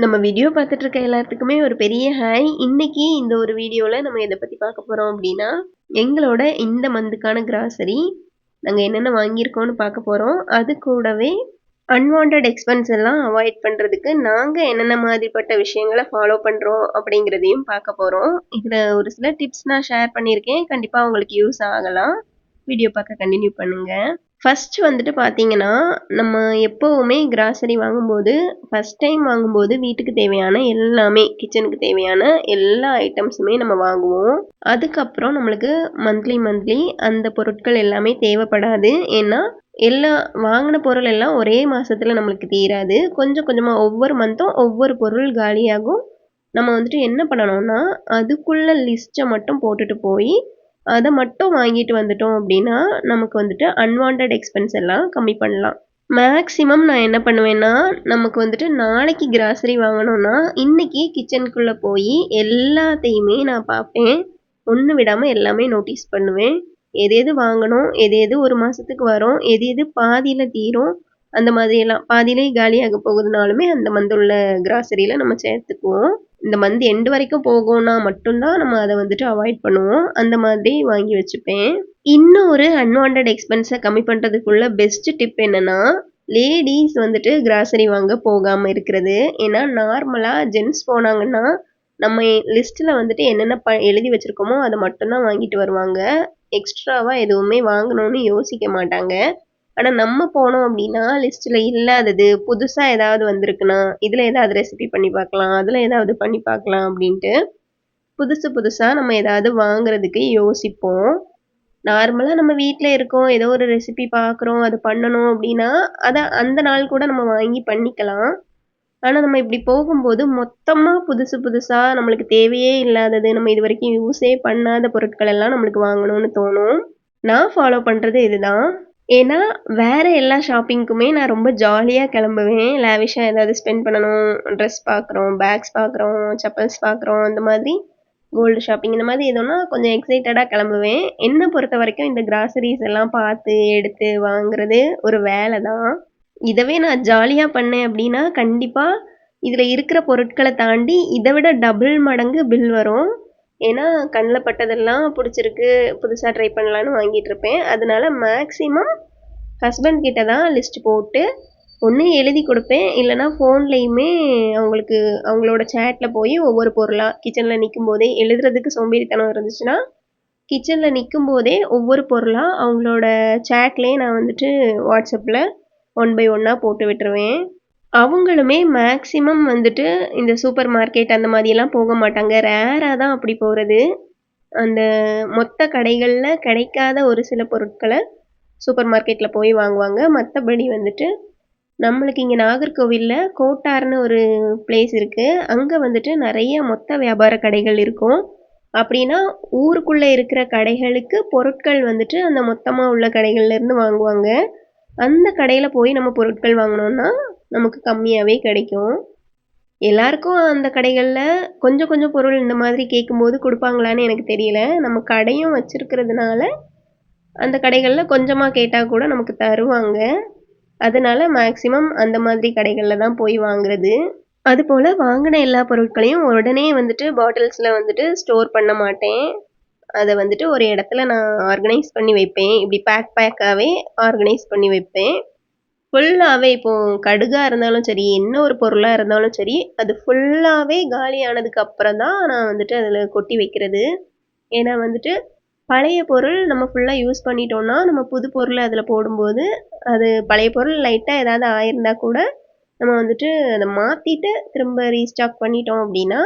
நம்ம வீடியோ பார்த்துட்டு இருக்க எல்லாத்துக்குமே ஒரு பெரிய ஹாய். இன்னைக்கு இந்த ஒரு வீடியோல நம்ம எத பத்தி பார்க்க போறோம் அப்படின்னா, எங்களோட இந்த மந்த்துக்கான கிராசரி நாங்க என்னென்ன வாங்கியிருக்கோம்னு பார்க்க போறோம். அது கூடவே அன்வான்டட் எக்ஸ்பென்ஸ் எல்லாம் அவாய்ட் பண்றதுக்கு நாங்க என்னென்ன மாதிரிப்பட்ட விஷயங்கள ஃபாலோ பண்றோம் அப்படிங்கிறதையும் பார்க்க போறோம். இதுல ஒரு சில டிப்ஸ் நான் ஷேர் பண்ணியிருக்கேன். கண்டிப்பா உங்களுக்கு யூஸ் ஆகலாம். வீடியோ பார்க்க கன்டினியூ பண்ணுங்க. ஃபர்ஸ்ட் வந்துட்டு பார்த்தீங்கன்னா, நம்ம எப்பவுமே கிராசரி வாங்கும்போது, ஃபர்ஸ்ட் டைம் வாங்கும்போது வீட்டுக்கு தேவையான எல்லாமே, கிச்சனுக்கு தேவையான எல்லா ஐட்டம்ஸுமே நம்ம வாங்குவோம். அதுக்கப்புறம் நம்மளுக்கு மந்த்லி அந்த பொருட்கள் எல்லாமே தேவைப்படாது. ஏன்னா, எல்லா வாங்கின பொருள் எல்லாம் ஒரே மாசத்துல நம்மளுக்கு தீராது. கொஞ்சம் கொஞ்சமா ஒவ்வொரு மந்த்தும் ஒவ்வொரு பொருள் காலியாகும். நம்ம வந்துட்டு என்ன பண்ணணும்னா, அதுக்குள்ள லிஸ்ட்ட மட்டும் போட்டுட்டு போய் அத மட்டும் வாங்கிட்டு வந்துட்டோம் அப்படின்னா, நமக்கு வந்துட்டு அன்வான்டட் எக்ஸ்பென்ஸ் எல்லாம் கம்மி பண்ணலாம். மேக்ஸிமம் நான் என்ன பண்ணுவேன்னா, நமக்கு வந்துட்டு நாளைக்கு கிராசரி வாங்கணும்னா, இன்னைக்கு கிச்சனுக்குள்ள போயி எல்லாத்தையுமே நான் பார்ப்பேன். ஒண்ணு விடாம எல்லாமே நோட்டீஸ் பண்ணுவேன். எது எது வாங்கணும், எது எது 1 மாசத்துக்கு வரும், எது எது பாதியில தீரும், அந்த மாதிரியெல்லாம். பாதியிலேயே காலியாக போகுதுனாலுமே அந்த மந்த் உள்ள கிராசரியில நம்ம சேர்த்துக்குவோம். இந்த மந்த் எண்ட் வரைக்கும் போகும்னா மட்டும் தான் நம்ம அத வந்துட்டு அவாய்ட் பண்ணுவோம். அந்த மாதிரி வாங்கி வச்சுப்பேன். இன்னொரு அன்வான்டட் எக்ஸ்பென்ஸ கம்மி பண்றதுக்குள்ள பெஸ்ட் டிப் என்னன்னா, லேடீஸ் வந்துட்டு கிராசரி வாங்க போகாம இருக்கிறது. ஏன்னா நார்மலா ஜென்ட்ஸ் போனாங்கன்னா, நம்ம லிஸ்ட்ல வந்துட்டு என்னென்ன எழுதி வச்சிருக்கோமோ அத மட்டும் தான் வாங்கிட்டு வருவாங்க. எக்ஸ்ட்ராவா எதுவுமே வாங்கணும்னு யோசிக்க மாட்டாங்க. ஆனா நம்ம போனோம் அப்படின்னா, லிஸ்ட்ல இல்லாதது, புதுசா ஏதாவது வந்திருக்குன்னா, இதுல ஏதாவது ரெசிபி பண்ணி பார்க்கலாம், அதுல ஏதாவது பண்ணி பார்க்கலாம் அப்படின்ட்டு, புதுசு புதுசா நம்ம ஏதாவது வாங்குறதுக்கு யோசிப்போம். நார்மலா நம்ம வீட்ல இருக்கோம், ஏதோ ஒரு ரெசிபி பார்க்குறோம், அது பண்ணணும் அப்படின்னா, அத அந்த நாள் கூட நம்ம வாங்கி பண்ணிக்கலாம். ஆனா நம்ம இப்படி போகும்போது மொத்தமா புதுசு புதுசா நம்மளுக்கு தேவையே இல்லாதது, நம்ம இதுவரைக்கும் யூஸே பண்ணாத பொருட்கள் எல்லாம் நம்மளுக்கு வாங்கணும்னு தோணும். நான் ஃபாலோ பண்றது இதுதான். ஏன்னா, வேற எல்லா ஷாப்பிங்க்குமே நான் ரொம்ப ஜாலியா கிளம்புவேன். லேவிஷா ஏதாவது ஸ்பெண்ட் பண்ணணும், ட்ரெஸ் பார்க்குறோம், பேக்ஸ் பார்க்குறோம், செப்பல்ஸ் பார்க்குறோம், அந்த மாதிரி கோல்டு ஷாப்பிங் இந்த மாதிரி எதுனா கொஞ்சம் எக்ஸைட்டடா கிளம்புவேன். என்ன பொறுத்தவரைக்கும் இந்த கிராசரிஸ் எல்லாம் பார்த்து, எடுத்து வாங்குறது ஒரு வேலை தான். இதவே நான் ஜாலியா பண்ணேன் அப்படின்னா, கண்டிப்பா இதுல இருக்கிற பொருட்கள தாண்டி இத விட டபுள் மடங்கு பில் வரும். ஏன்னா, கண்ல பட்டதெல்லாம் புடிச்சிருக்கு, புதுசா ட்ரை பண்ணலான்னு வாங்கிட்டு இருப்பேன். அதனால மேக்ஸிமம் ஹஸ்பண்ட் கிட்ட தான் லிஸ்ட் போட்டு, ஒண்ணு எழுதி குடுப்பேன். இல்லன்னா ஃபோன்லயுமே அவங்களுக்கு அவங்களோட சேட்ல போய் ஒவ்வொரு பொருளா கிச்சன்ல நிக்கும்போதே எழுதுறதுக்கு சோம்பேறித்தனம் இருந்துச்சுன்னா, கிச்சன்ல நிக்கும்போதே ஒவ்வொரு பொருளா அவங்களோட சேட்லயே நான் வந்துட்டு WhatsAppல ஒன் பை ஒன்னா போட்டு விட்டுருவேன். அவங்களுமே மேக்ஸிமம் வந்துட்டு இந்த சூப்பர் மார்க்கெட் அந்த மாதிரியெல்லாம் போக மாட்டாங்க. ரேரா தான் அப்படி போறது. அந்த மொத்த கடைகள்ல கிடைக்காத ஒரு சில பொருட்கள சூப்பர் மார்க்கெட்ல போய் வாங்குவாங்க. மத்தபடி வந்துட்டு நம்மளுக்கு இங்க நாகர்கோவில்ல கோட்டார்ன்னு ஒரு பிளேஸ் இருக்கு. அங்க வந்துட்டு நெறைய மொத்த வியாபார கடைகள் இருக்கும். அப்படின்னா ஊருக்குள்ள இருக்கிற கடைகளுக்கு பொருட்கள் வந்துட்டு அந்த மொத்தமா உள்ள கடைகள்ல இருந்து வாங்குவாங்க. அந்த கடையில போய் நம்ம பொருட்கள் வாங்குனோம்னா, நமக்கு கம்மியாவே கிடைக்கும். எல்லாருக்கும் அந்த கடைகள்ல கொஞ்சம் கொஞ்சம் பொருள் இந்த மாதிரி கேட்கும்போது குடுப்பாங்களான்னு எனக்கு தெரியல. நம்ம கடையும் வச்சிருக்கிறதுனால, அந்த கடைகள்ல கொஞ்சமா கேட்டா கூட நமக்கு தருவாங்க. அதனால மேக்ஸிமம் அந்த மாதிரி கடைகள்ல தான் போய் வாங்குறது. அதுபோல வாங்குன எல்லா பொருட்களையும் உடனே வந்துட்டு பாட்டில்ஸ்ல வந்துட்டு ஸ்டோர் பண்ண மாட்டேன். அத வந்துட்டு ஒரு இடத்துல நான் ஆர்கனைஸ் பண்ணி வைப்பேன். இப்படி பேக்காவே ஆர்கனைஸ் பண்ணி வைப்பேன். ஃபுல்லாவே இப்போ கடுகா இருந்தாலும் சரி, என்ன ஒரு பொருளா இருந்தாலும் சரி, அது ஃபுல்லாவே காலியானதுக்கு அப்புறம் தான் நான் வந்துட்டு அதில கொட்டி வைக்கிறது. ஏன்னா வந்துட்டு, பழைய பொருள் நம்ம ஃபுல்லா யூஸ் பண்ணிட்டோம்னா, நம்ம புது பொருள அதில போடும்போது, அது பழைய பொருள் லைட்டா ஏதாவது ஆயிருந்தா கூட, நம்ம வந்துட்டு அத மாத்திட்டு திரும்ப ரீஸ்டாக் பண்ணிட்டோம் அப்டின்னா,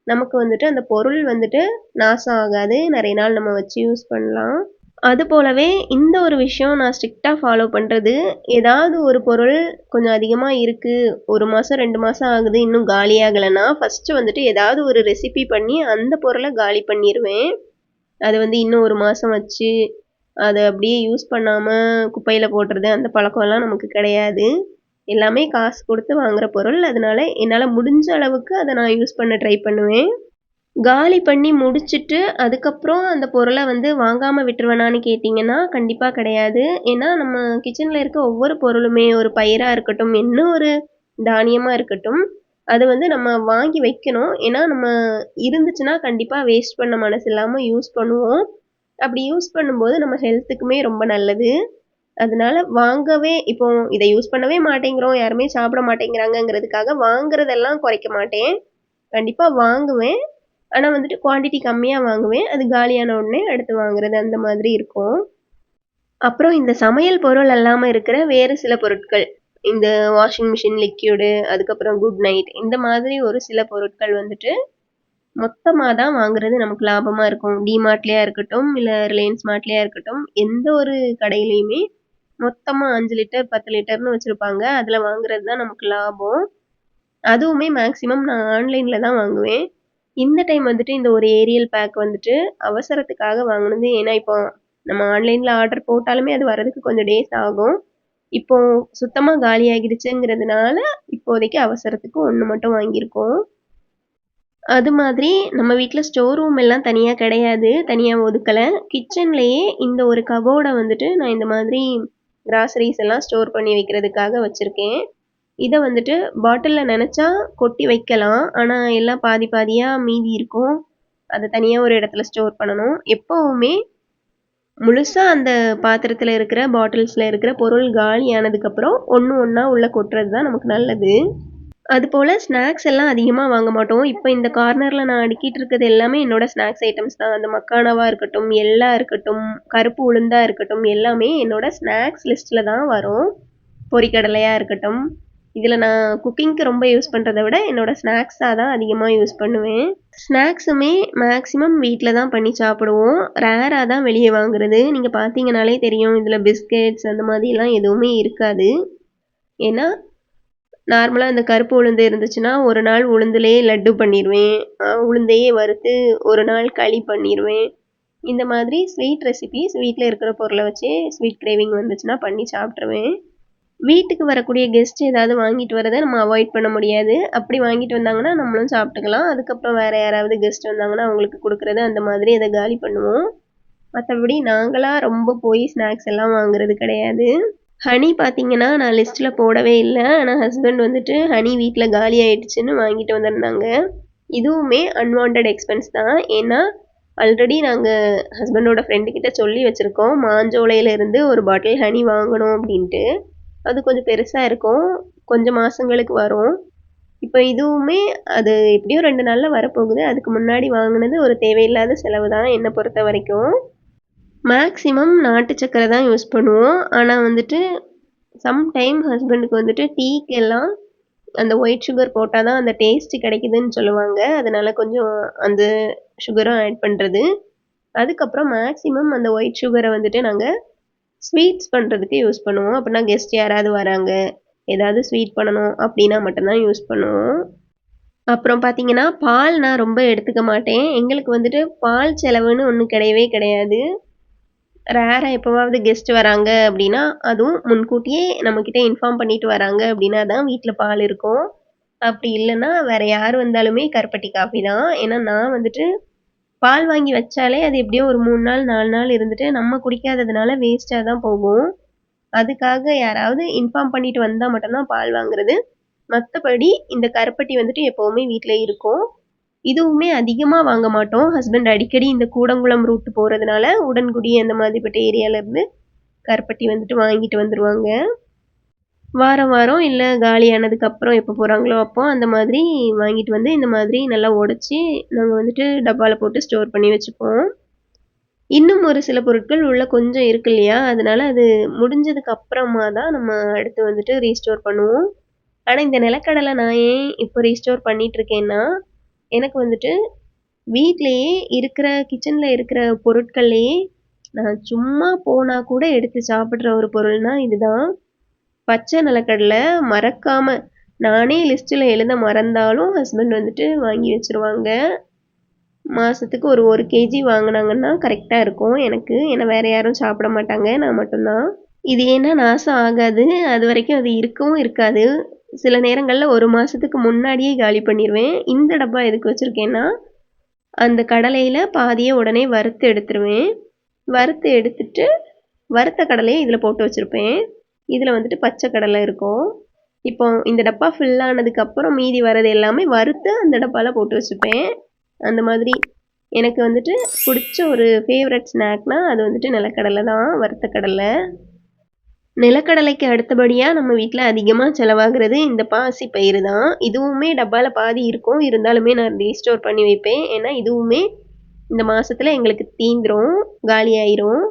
நமக்கு வந்துட்டு அந்த பொருள் வந்துட்டு நாசம் ஆகாது. நெறைய நாள் நம்ம வச்சு யூஸ் பண்ணலாம். அதுபோலவே இந்த ஒரு விஷயம் நான் ஸ்ட்ரிக்ட்டா ஃபாலோ பண்றது, ஏதாவது ஒரு பொருள் கொஞ்சம் அதிகமா இருக்கு, 1 மாசம், 2 மாசம் ஆகுது, இன்னும் காலியாகலன்னா, ஃபர்ஸ்ட்டு வந்துட்டு ஏதாவது ஒரு ரெசிபி பண்ணி அந்த பொருள காலி பண்ணிருவேன். அது வந்து இன்னும் 1 மாசம் வச்சு, அத அப்படியே யூஸ் பண்ணாம குப்பையில போடுறது, அந்த பழக்கம்லாம் நமக்கு கிடையாது. எல்லாமே காசு குடுத்து வாங்குற பொருள். அதனால என்னால முடிஞ்ச அளவுக்கு அத நான் யூஸ் பண்ண ட்ரை பண்ணுவேன். காலி பண்ணி முடிச்சுட்டு, அதுக்கப்புறம் அந்த பொருள வந்து வாங்காம விட்டுருவேனான்னு கேட்டீங்கன்னா, கண்டிப்பா கிடையாது. ஏன்னா, நம்ம கிச்சன்ல இருக்க ஒவ்வொரு பொருளுமே, ஒரு பயிரா இருக்கட்டும், என்ன ஒரு தானியமா இருக்கட்டும், அது வந்து நம்ம வாங்கி வைக்கணும். ஏன்னா நம்ம இருந்துச்சுன்னா கண்டிப்பா வேஸ்ட் பண்ண மனசு இல்லாம யூஸ் பண்ணுவோம். அப்படி யூஸ் பண்ணும்போது நம்ம ஹெல்த்துக்குமே ரொம்ப நல்லது. அதனால வாங்கவே இப்போ இத யூஸ் பண்ணவே மாட்டேங்கிறோம், யாருமே சாப்பிட மாட்டேங்கிறாங்கங்கிறதுக்காக வாங்குறதெல்லாம் குறைக்க மாட்டேன். கண்டிப்பா வாங்குவேன். ஆனா வந்துட்டு குவான்டிட்டி கம்மியா வாங்குவேன். அது காலியான உடனே அடுத்து வாங்குறது அந்த மாதிரி இருக்கும். அப்புறம் இந்த சமையல் பொருள் அல்லாம இருக்கிற வேறு சில பொருட்கள். இந்த வாஷிங் மிஷின் லிக்விடு, அதுக்கப்புறம் குட் நைட் இந்த மாதிரி ஒரு சில பொருட்கள் வந்துட்டு மொத்தமா தான் வாங்குறது நமக்கு லாபமா இருக்கும். டிமார்ட்லயா இருக்கட்டும், இல்ல ரிலையன்ஸ் மார்ட்லயா இருக்கட்டும், எந்த ஒரு கடையிலயுமே மொத்தமா 5 லிட்டர், 10 லிட்டர்னு வச்சிருப்பாங்க. அதுல வாங்குறது தான் நமக்கு லாபம். அதுவுமே மேக்ஸிமம் நான் ஆன்லைன்ல தான் வாங்குவேன். இந்த டைம் வந்துட்டு இந்த ஒரு ஏரியல் பேக் வந்துட்டு அவசரத்துக்காக வாங்குனது. ஏன்னா, இப்போ நம்ம ஆன்லைன்ல ஆர்டர் போட்டாலுமே அது வரதுக்கு கொஞ்சம் டேஸ் ஆகும். இப்போ சுத்தமா காலியாகிடுச்சுங்கிறதுனால, இப்போதைக்கு அவசரத்துக்கு 1 மட்டும் வாங்கியிருக்கோம். அது மாதிரி நம்ம வீட்ல ஸ்டோர் ரூம் எல்லாம் தனியா கிடையாது. தனியா ஒதுக்கல. கிச்சன்லயே இந்த ஒரு கபோர்ட வந்துட்டு நான் இந்த மாதிரி கிராசரிஸ் எல்லாம் ஸ்டோர் பண்ணி வைக்கிறதுக்காக வச்சிருக்கேன். இத வந்துட்டு பாட்டில்ல நெனச்சா கொட்டி வைக்கலாம். ஆனா எல்லாம் பாதி பாதியா மீதி இருக்கும். அத தனியா ஒரு இடத்துல ஸ்டோர் பண்ணணும். எப்பவுமே முழுசா அந்த பாத்திரத்துல இருக்கிற, பாட்டில்ஸ்ல இருக்கிற பொருள் காலியானதுக்கப்புறம் ஒண்ணு ஒண்ணா உள்ள கொட்டுறது தான் நமக்கு நல்லது. அதுபோல ஸ்நாக்ஸ் எல்லாம் அதிகமா வாங்க மாட்டோம். இப்ப இந்த கார்னர்ல நான் அடுக்கிட்டு இருக்கிறது எல்லாமே என்னோட ஸ்நாக்ஸ் ஐட்டம்ஸ் தான். அந்த மக்கானாவா இருக்கட்டும், எள்ளா இருக்கட்டும், கருப்பு உளுந்தா இருக்கட்டும், எல்லாமே என்னோட ஸ்நாக்ஸ் லிஸ்ட்ல தான் வரும். பொரிக்கடலையா இருக்கட்டும். இதுல நான் குக்கிங்க்கு ரொம்ப யூஸ் பண்றத விட, என்னோட ஸ்நாக்ஸா தான் அதிகமா யூஸ் பண்ணுவேன். ஸ்நாக்ஸுமே மேக்ஸிமம் வீட்ல தான் பண்ணி சாப்பிடுவோம். ரேரா தான் வெளிய வாங்குறது. நீங்க பார்த்தீங்கனாலே தெரியும். இதுல பிஸ்கெட்ஸ் அந்த மாதிரிலாம் எதுவுமே இருக்காது. ஏன்னா, நார்மலா இந்த கருப்பு உளுந்து இருந்துச்சுன்னா, ஒரு நாள் உளுந்துலயே லட்டு பண்ணிருவேன். உளுந்தையே வறுத்து ஒரு நாள் களி பண்ணிருவேன். இந்த மாதிரி ஸ்வீட் ரெசிபீஸ் வீட்ல இருக்கிற பொருள வச்சே ஸ்வீட் கிரேவிங் வந்துச்சுன்னா பண்ணி சாப்ட்டுருவேன். வீட்டுக்கு வரக்கூடிய கெஸ்ட் ஏதாவது வாங்கிட்டு வரத நம்ம அவாய்ட் பண்ண முடியாது. அப்படி வாங்கிட்டு வந்தாங்கன்னா, நம்மளும் சாப்பிட்டுக்கலாம். அதுக்கப்புறம் வேற யாராவது கெஸ்ட் வந்தாங்கன்னா, அவங்களுக்கு குடுக்குறது அந்த மாதிரி அத காலி பண்ணுவோம். மத்தபடி நாங்களா ரொம்ப போய் ஸ்நாக்ஸ் எல்லாம் வாங்குறது கிடையாது. ஹனி பார்த்தீங்கன்னா, நான் லிஸ்ட்ல போடவே இல்ல. ஆனா ஹஸ்பண்ட் வந்துட்டு ஹனி வீட்ல காலி ஆயிடுச்சுன்னு வாங்கிட்டு வந்திருந்தாங்க. இதுவுமே அன்வான்டட் எக்ஸ்பென்ஸ் தான். ஏன்னா, ஆல்ரெடி நாங்க ஹஸ்பண்டோட ஃப்ரெண்டு கிட்ட சொல்லி வச்சிருக்கோம். மாஞ்சோலையில இருந்து ஒரு பாட்டில் ஹனி வாங்கணும் அப்படின்ட்டு. அது கொஞ்சம் பெருசா இருக்கும். கொஞ்சம் மாசங்களுக்கு வரும். இப்ப இதுவுமே அது எப்படியும் 2 நாள்ல வரப்போகுது. அதுக்கு முன்னாடி வாங்குனது ஒரு தேவையில்லாத செலவு தான் என்ன பொறுத்தவரைக்கும். மேக்ஸிமம் நாட்டு சர்க்கரை தான் யூஸ் பண்ணுவோம். ஆனா வந்துட்டு சம்டைம் ஹஸ்பண்டுக்கு வந்துட்டு டீக்கெல்லாம் அந்த ஒயிட் சுகர் போட்டா தான் அந்த டேஸ்ட் கிடைக்குதுன்னு சொல்லுவாங்க. அதனால கொஞ்சம் அந்த சுகரும் ஆட் பண்றது. அதுக்கப்புறம் மேக்ஸிமம் அந்த ஒயிட் சுகர வந்துட்டு நாங்க ஸ்வீட்ஸ் பண்றதுக்கு யூஸ் பண்ணுவோம். அப்படின்னா கெஸ்ட் யாராவது வராங்க, ஏதாவது ஸ்வீட் பண்ணணும் அப்படின்னா மட்டும் தான் யூஸ் பண்ணுவோம். அப்புறம் பார்த்தீங்கன்னா, பால் நான் ரொம்ப எடுத்துக்க மாட்டேன். எங்களுக்கு வந்துட்டு பால் செலவுன்னு ஒண்ணும் கிடையவே கிடையாது. ரேரா எப்பவாவது கெஸ்ட் வராங்க அப்படின்னா, அதுவும் முன்கூட்டியே நம்மகிட்ட இன்ஃபார்ம் பண்ணிட்டு வராங்க அப்படின்னா தான் வீட்ல பால் இருக்கும். அப்படி இல்லன்னா, வேற யார் வந்தாலுமே கருப்பட்டி காஃபி தான். ஏன்னா நான் வந்துட்டு பால் வாங்கி வச்சாலே அது எப்படியோ ஒரு 3 நாள், 4 நாள் இருந்துட்டு நம்ம குடிக்காததுனால வேஸ்ட்டா தான் போகும். அதுக்காக யாராவது இன்ஃபார்ம் பண்ணிட்டு வந்தா மட்டும் தான் பால் வாங்குறது. மத்தபடி இந்த கருப்பட்டி வந்துட்டு எப்பவுமே வீட்ல இருக்கும். இதுவுமே அதிகமா வாங்க மாட்டோம். ஹஸ்பண்ட் அடிக்கடி இந்த கூடங்குளம் ரூட் போறதுனால, உடன்குடி அந்த மாதிரிப்பட்ட ஏரியால இருந்து கருப்பட்டி வந்துட்டு வாங்கிட்டு வந்துருவாங்க. வாரம் வாரம் இல்ல காலியானதுக்கு அப்புறம் எப்போ போறாங்களோ அப்போ அந்த மாதிரி வாங்கிட்டு வந்து இந்த மாதிரி நல்லா உடைச்சு நாங்க வந்துட்டு டப்பால போட்டு ஸ்டோர் பண்ணி வச்சுப்போம். இன்னும் ஒரு சில பொருட்கள் உள்ள கொஞ்சம் இருக்கு இல்லையா? அதனால அது முடிஞ்சதுக்கு அப்புறமா தான் நம்ம அடுத்து வந்துட்டு ரீஸ்டோர் பண்ணுவோம். ஆனா இந்த நிலக்கடலை நான் ஏன் இப்போ ரீஸ்டோர் பண்ணிட்டு இருக்கேன்னா, எனக்கு வந்துட்டு வீட்லயே இருக்கிற கிச்சன்ல இருக்கிற பொருட்கள்லயே நான் சும்மா போனா கூட எடுத்து சாப்பிடுற ஒரு பொருள்னா இதுதான். பச்சை நிலக்கடலை மறக்காம நானே லிஸ்ட்ல எழுத மறந்தாலும் ஹஸ்பண்ட் வந்துட்டு வாங்கி வச்சுருவாங்க. மாசத்துக்கு ஒரு 1 கேஜி வாங்குனாங்கன்னா கரெக்ட்டா இருக்கும் எனக்கு. ஏன்னா வேற யாரும் சாப்பிட மாட்டாங்க. நான் மட்டும் தான். இது ஏன்னா நாசம் ஆகாது. அதுவரைக்கும் அது இருக்கவும் இருக்காது. சில நேரங்கள்ல 1 மாசத்துக்கு முன்னாடியே காலி பண்ணிருவேன். இந்த டப்பா எதுக்கு வச்சிருக்கேன்னா, அந்த கடலையில பாதிய உடனே வறுத்து எடுத்துருவேன். வறுத்து எடுத்துட்டு, வறுத்த கடலைய இதுல போட்டு வச்சிருப்பேன். இதுல வந்துட்டு பச்சை கடலை இருக்கும். இப்போ இந்த டப்பா ஃபில் ஆனதுக்கப்புறம் மீதி வரது எல்லாமே வறுத்து அந்த டப்பாவில் போட்டு வச்சுப்பேன். அந்த மாதிரி எனக்கு வந்துட்டு பிடிச்ச ஒரு ஃபேவரட் ஸ்நாக்னால் அது வந்துட்டு நிலக்கடலை தான், வறுத்த கடலை. நிலக்கடலைக்கு அடுத்தபடியாக நம்ம வீட்டில் அதிகமாக செலவாகிறது இந்த பாசி பயிறு தான். இதுவுமே டப்பாவில் பாதி இருக்கும், இருந்தாலுமே நான் ரீஸ்டோர் பண்ணி வைப்பேன். ஏன்னா இதுவுமே இந்த மாதத்தில் எங்களுக்கு தீந்துரும், காலி ஆயிரும்,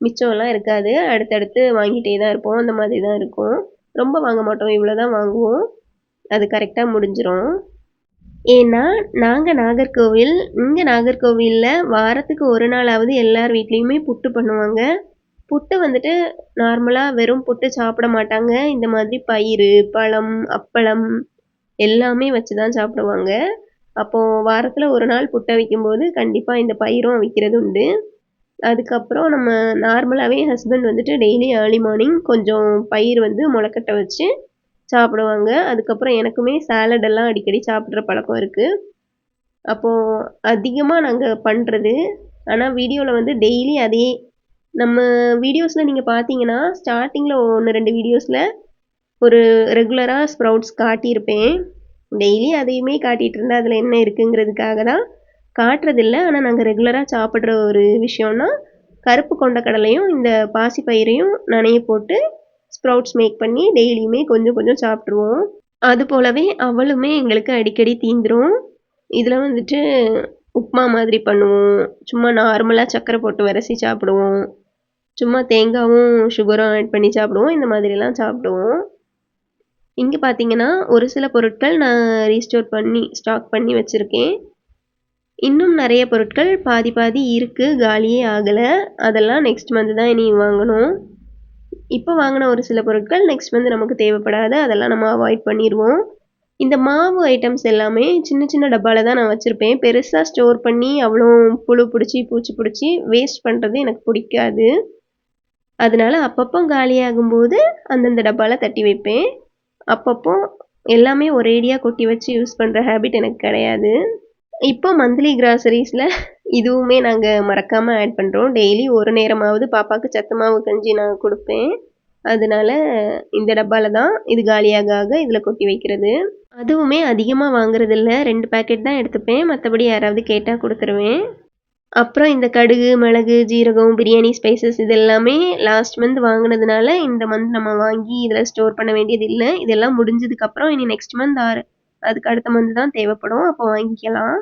மிச்சம்லாம் இருக்காது. அடுத்தடுத்து வாங்கிட்டே தான் இருப்போம், அந்த மாதிரி தான் இருக்கும். ரொம்ப வாங்க மாட்டோம், இவ்வளோ தான் வாங்குவோம், அது கரெக்டாக முடிஞ்சிரும். ஏன்னா நாங்கள் நாகர்கோவில், இங்கே நாகர்கோவிலில் வாரத்துக்கு ஒரு நாளாவது எல்லார் வீட்லேயுமே புட்டு பண்ணுவாங்க. புட்டு வந்துட்டு நார்மலாக வெறும் புட்டு சாப்பிட மாட்டாங்க. இந்த மாதிரி பயிறு, பழம், அப்பளம் எல்லாமே வச்சு தான் சாப்பிடுவாங்க. அப்போது வாரத்தில் ஒரு நாள் புட்டை வைக்கும்போது கண்டிப்பாக இந்த பயிரும் அவிக்கிறது உண்டு. அதுக்கப்புறம் நம்ம நார்மலாகவே ஹஸ்பண்ட் வந்துட்டு டெய்லி ஏர்லி மார்னிங் கொஞ்சம் பயிர் வந்து முளைக்கட்ட வச்சு சாப்பிடுவாங்க. அதுக்கப்புறம் எனக்குமே சாலடெல்லாம் அடிக்கடி சாப்பிட்ற பழக்கம் இருக்குது. அப்போது அதிகமாக நாங்கள் பண்ணுறது, ஆனால் வீடியோவில் வந்து டெய்லி அதே நம்ம வீடியோஸில் நீங்கள் பார்த்தீங்கன்னா ஸ்டார்டிங்கில் 1-2 வீடியோஸில் ஒரு ரெகுலராக ஸ்ப்ரவுட்ஸ் காட்டியிருப்பேன். டெய்லி அதையுமே காட்டிகிட்டு இருந்தால் அதில் என்ன இருக்குங்கிறதுக்காக தான் காட்டுறதில்ல. ஆனால் நாங்கள் ரெகுலராக சாப்பிட்ற ஒரு விஷயம்னா கருப்பு கொண்ட கடலையும் இந்த பாசி பயிரையும் நனைய போட்டு ஸ்ப்ரவுட்ஸ் மேக் பண்ணி டெய்லியுமே கொஞ்சம் கொஞ்சம் சாப்பிட்ருவோம். அது போலவே அவளுமே எங்களுக்கு அடிக்கடி தீந்துரும். இதில் வந்துட்டு உப்புமா மாதிரி பண்ணுவோம், சும்மா நார்மலாக சர்க்கரை போட்டு விரசி சாப்பிடுவோம், சும்மா தேங்காயும் சுகரும் ஆட் பண்ணி சாப்பிடுவோம். இந்த மாதிரிலாம் சாப்பிடுவோம். இங்கே பார்த்தீங்கன்னா ஒரு சில பொருட்கள் நான் ரீஸ்டோர் பண்ணி ஸ்டாக் பண்ணி வச்சுருக்கேன். இன்னும் நிறைய பொருட்கள் பாதி பாதி இருக்குது, காலியே ஆகலை. அதெல்லாம் நெக்ஸ்ட் மந்த் தான் இனி வாங்கணும். இப்போ வாங்கின ஒரு சில பொருட்கள் நெக்ஸ்ட் மந்த் நமக்கு தேவைப்படாது, அதெல்லாம் நம்ம அவாய்ட் பண்ணிடுவோம். இந்த மாவு ஐட்டம்ஸ் எல்லாமே சின்ன சின்ன டப்பாவில் தான் நான் வச்சுருப்பேன். பெருசாக ஸ்டோர் பண்ணி அவ்வளோ புழு பிடிச்சி பூச்சி பிடிச்சி வேஸ்ட் பண்ணுறது எனக்கு பிடிக்காது. அதனால அப்பப்போ காலியாகும்போது அந்தந்த டப்பாவில் தட்டி வைப்பேன். அப்பப்போ எல்லாமே ஒரேடியாக கொட்டி வச்சு யூஸ் பண்ணுற ஹேபிட் எனக்கு கிடையாது. இப்போ மந்த்லி கிராசரிஸில் இதுவுமே நாங்கள் மறக்காமல் ஆட் பண்ணுறோம். டெய்லி ஒரு நேரமாவது பாப்பாவுக்கு சத்து மாவு கஞ்சி நான் கொடுப்பேன். அதனால இந்த டப்பாவில் தான் இது காலியாக இதில் கொட்டி வைக்கிறது. அதுவுமே அதிகமாக வாங்குறதில்ல, 2 பேக்கெட் தான் எடுத்துப்பேன். மற்றபடி யாராவது கேட்டால் கொடுத்துருவேன். அப்புறம் இந்த கடுகு, மிளகு, ஜீரகம், பிரியாணி ஸ்பைசஸ் இது எல்லாமே லாஸ்ட் மந்த் வாங்கினதுனால இந்த மந்த் நம்ம வாங்கி இதில் ஸ்டோர் பண்ண வேண்டியது இல்லை. இதெல்லாம் முடிஞ்சதுக்கப்புறம் இனி நெக்ஸ்ட் மந்த் அதுக்கு அடுத்த மந்த் தான் தேவைப்படும், அப்போ வாங்கிக்கலாம்.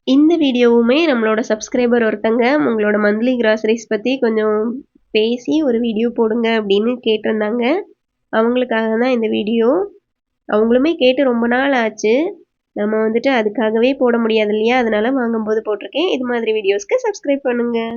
இந்த வீடியோவுமே நம்மளோட சப்ஸ்கிரைபர் ஒருத்தங்க உங்களோட மந்த்லி கிராசரிஸ் பற்றி கொஞ்சம் பேசி ஒரு வீடியோ போடுங்க அப்படின்னு கேட்டிருந்தாங்க. அவங்களுக்காக தான் இந்த வீடியோ. அவங்களுமே கேட்டு ரொம்ப நாள் ஆச்சு. நம்ம வந்துட்டு அதுக்காகவே போட முடியாது இல்லையா, அதனால வாங்கும்போது போட்டிருக்கேன். இது மாதிரி வீடியோஸ்க்கு சப்ஸ்கிரைப் பண்ணுங்கள்.